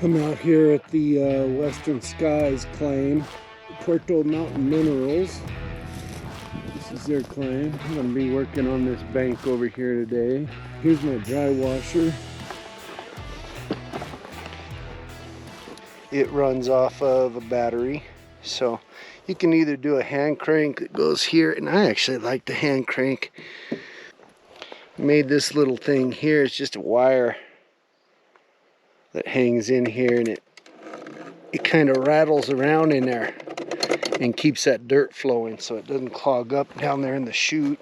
I'm out here at the Western Skies claim, Tuerto Mountain Minerals. This is their claim. I'm going to be working on this bank over here today. Here's my dry washer. It runs off of a battery, so you can either do a hand crank that goes here, and I actually like the hand crank. I made this little thing here. It's just a wire that hangs in here, and it kind of rattles around in there and keeps that dirt flowing so it doesn't clog up down there in the chute.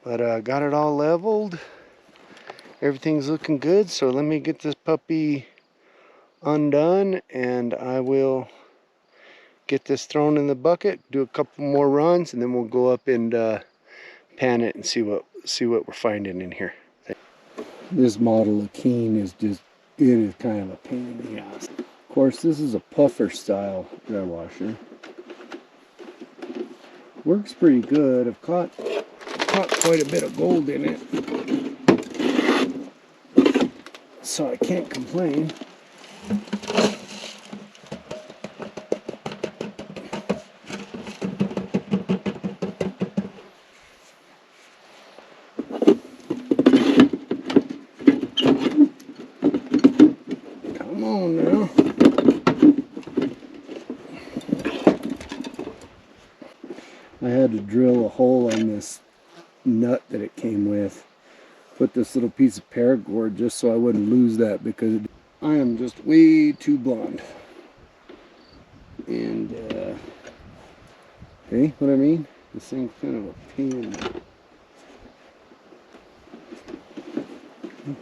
But got it all leveled. Everything's looking good, so let me get this puppy undone and I will get this thrown in the bucket, do a couple more runs, and then we'll go up and pan it and see what we're finding in here. This model of Keen is just, it is kind of a pain in the ass. Of course, this is a puffer style dry washer. Works pretty good. I've caught quite a bit of gold in it, so I can't complain. Come on now. I had to drill a hole on this nut that it came with. Put this little piece of paracord just so I wouldn't lose that, because I am just way too blonde. And hey, what I mean? This thing's kind of a pain.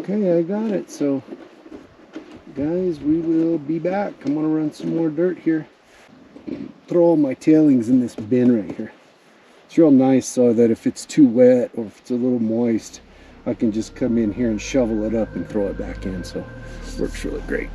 Okay, I got it. So guys, we will be back. I'm gonna run some more dirt here. Throw all my tailings in this bin right here. It's real nice so that if it's too wet or if it's a little moist, I can just come in here and shovel it up and throw it back in. So it works really great.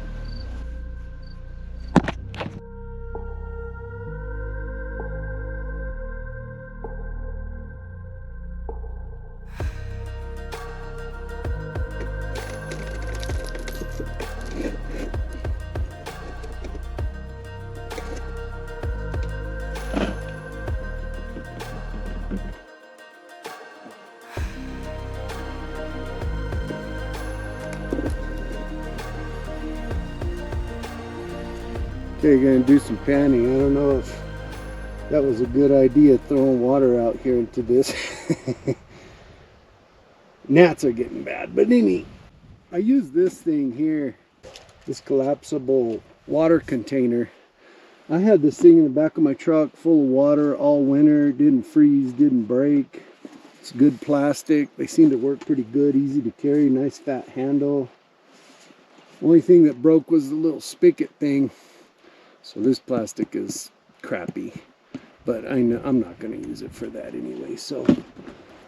Okay, gonna do some panning. I don't know if that was a good idea, throwing water out here into this. Gnats are getting bad, but I use this thing here, this collapsible water container. I had this thing in the back of my truck full of water all winter. Didn't freeze, didn't break. It's good plastic. They seem to work pretty good, easy to carry, nice fat handle. Only thing that broke was the little spigot thing. So this plastic is crappy, but I know I'm not going to use it for that anyway. So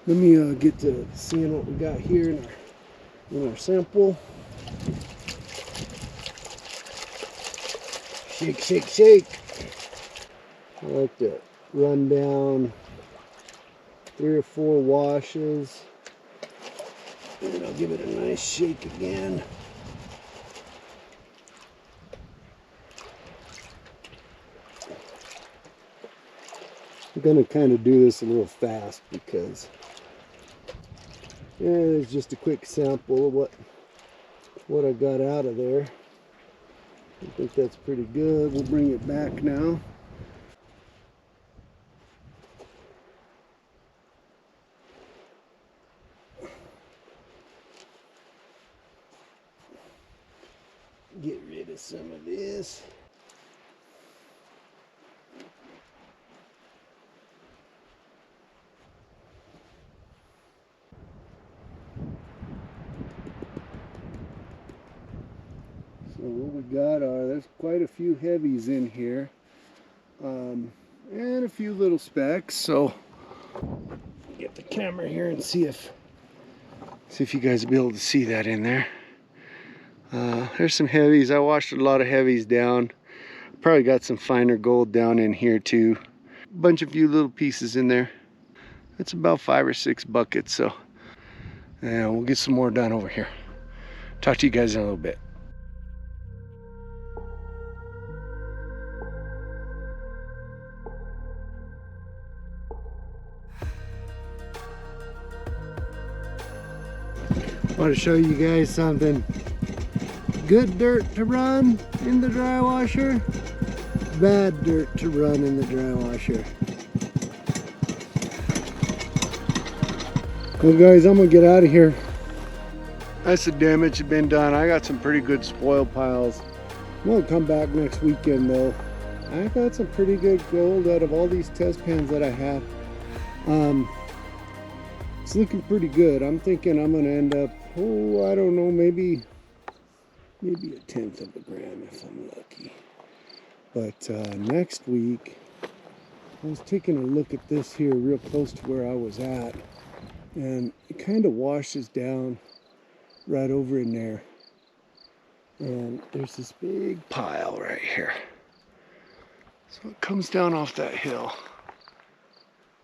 let me get to seeing what we got here in our sample. Shake, shake, shake. I like to run down 3 or 4 washes, and I'll give it a nice shake again. I'm going to kind of do this a little fast because it's just a quick sample of what I got out of there. I think that's pretty good. We'll bring it back now. Get rid of some of this. So what we got there's quite a few heavies in here, and a few little specks. So get the camera here and see if you guys will be able to see that in there. There's some heavies. I washed a lot of heavies down. Probably got some finer gold down in here too. Bunch of few little pieces in there. It's about 5 or 6 buckets. So yeah, we'll get some more done over here. Talk to you guys in a little bit. want to show you guys something. Good dirt to run in the dry washer, bad dirt to run in the dry washer. Well guys, I'm gonna get out of here. That's the damage that's been done. I got some pretty good spoil piles. I'm gonna come back next weekend though. I got some pretty good gold out of all these test pans that I had. It's looking pretty good. I'm thinking I'm gonna end up, oh, I don't know, maybe a 1/10 of a gram if I'm lucky. But next week, I was taking a look at this here real close to where I was at, and it kind of washes down right over in there. And there's this big pile right here. So it comes down off that hill.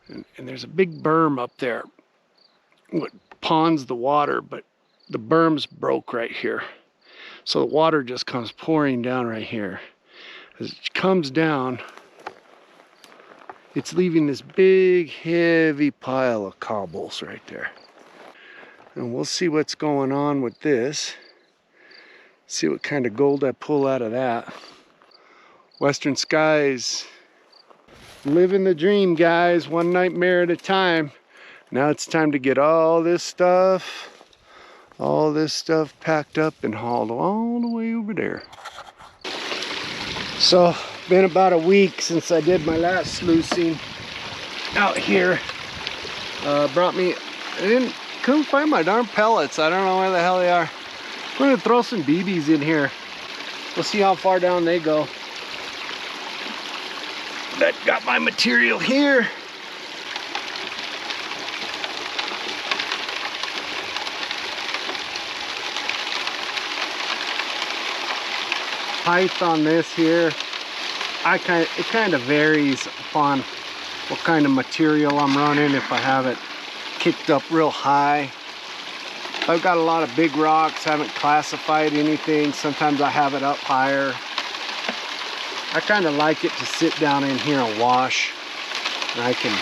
And there's a big berm up there. What ponds the water, but the berm's broke right here. So the water just comes pouring down right here. As it comes down, it's leaving this big, heavy pile of cobbles right there. And we'll see what's going on with this. See what kind of gold I pull out of that. Western skies. Living the dream, guys. One nightmare at a time. Now it's time to get all this stuff packed up and hauled all the way over there. So, been about a week since I did my last sluicing out here. Brought me, couldn't find my darn pellets. I don't know where the hell they are. I'm gonna throw some BBs in here. We'll see how far down they go. That got my material here. Height on this here, it kind of varies upon what kind of material I'm running. If I have it kicked up real high, I've got a lot of big rocks, haven't classified anything. Sometimes I have it up higher. I kind of like it to sit down in here and wash, and I can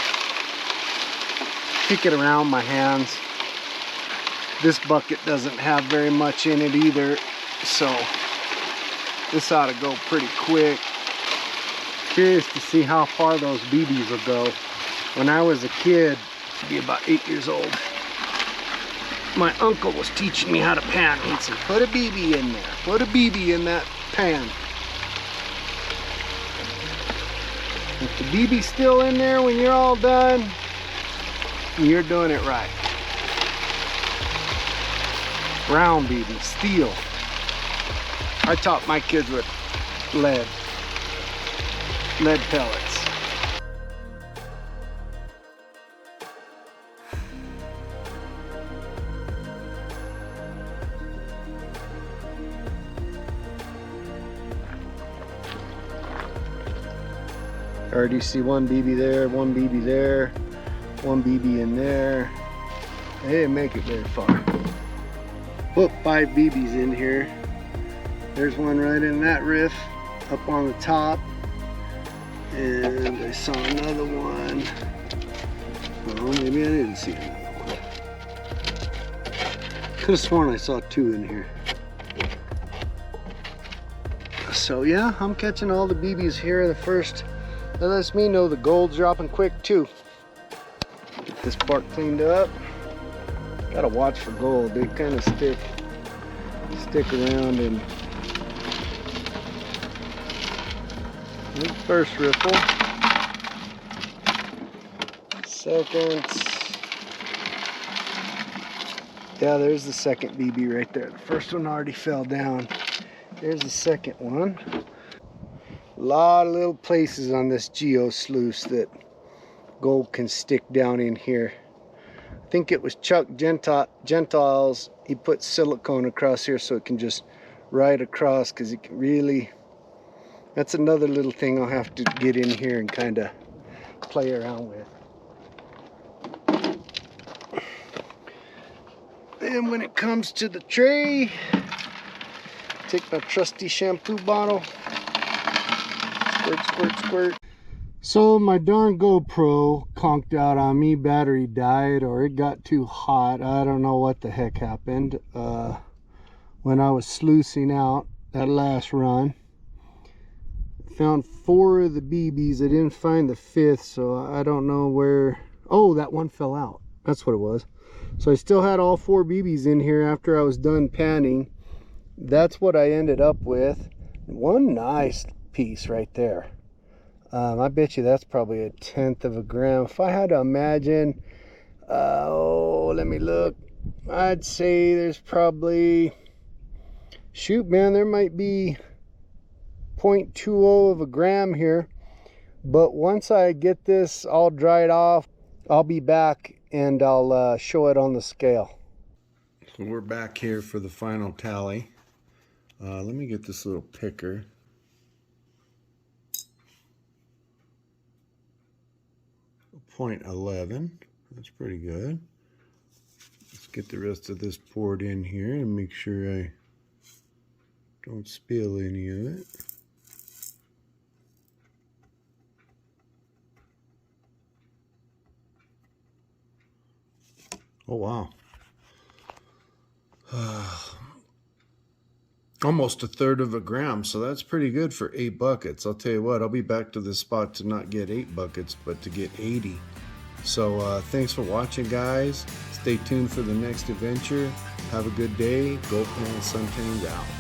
kick it around my hands. This bucket doesn't have very much in it either, so this ought to go pretty quick. Curious to see how far those BBs will go. When I was a kid, I'd be about 8 years old, my uncle was teaching me how to pan. He'd say, put a BB in there. Put a BB in that pan. If the BB's still in there when you're all done, you're doing it right. Round BB, steel. I taught my kids with lead pellets. I already see one BB there, one BB there, one BB in there. They didn't make it very far. Put 5 BBs in here. There's one right in that riff up on the top, and I saw another one. Oh, maybe I didn't see another one. Could have sworn I saw 2 in here. So yeah, I'm catching all the BBs here. The first, that lets me know the gold's dropping quick too. Get this part cleaned up. Gotta watch for gold. They kind of stick around and first riffle, second, yeah, there's the second BB right there. The first one already fell down. There's the second one. A lot of little places on this geo sluice that gold can stick down in here. I think it was Chuck Gentiles. He put silicone across here so it can just ride across, because it can really, that's another little thing I'll have to get in here and kind of play around with. And when it comes to the tray, take my trusty shampoo bottle, squirt, squirt, squirt. So my darn GoPro conked out on me, battery died, or it got too hot. I don't know what the heck happened when I was sluicing out that last run. Found 4 of the BBs. I didn't find the 5th, so I don't know where. Oh, that one fell out. That's what it was. So I still had all 4 BBs in here after I was done panning. That's what I ended up with. One nice piece right there. I bet you that's probably 1/10 of a gram. If I had to imagine, let me look. I'd say there's probably, shoot man, there might be 0.20 of a gram here. But once I get this all dried off, I'll be back and I'll show it on the scale. So we're back here for the final tally. Let me get this little picker. 0.11. That's pretty good. Let's get the rest of this poured in here and make sure I don't spill any of it. Oh wow. Almost 1/3 of a gram, so that's pretty good for 8 buckets. I'll tell you what, I'll be back to this spot to not get 8 buckets, but to get 80. So thanks for watching, guys. Stay tuned for the next adventure. Have a good day. Goldpansuntan out.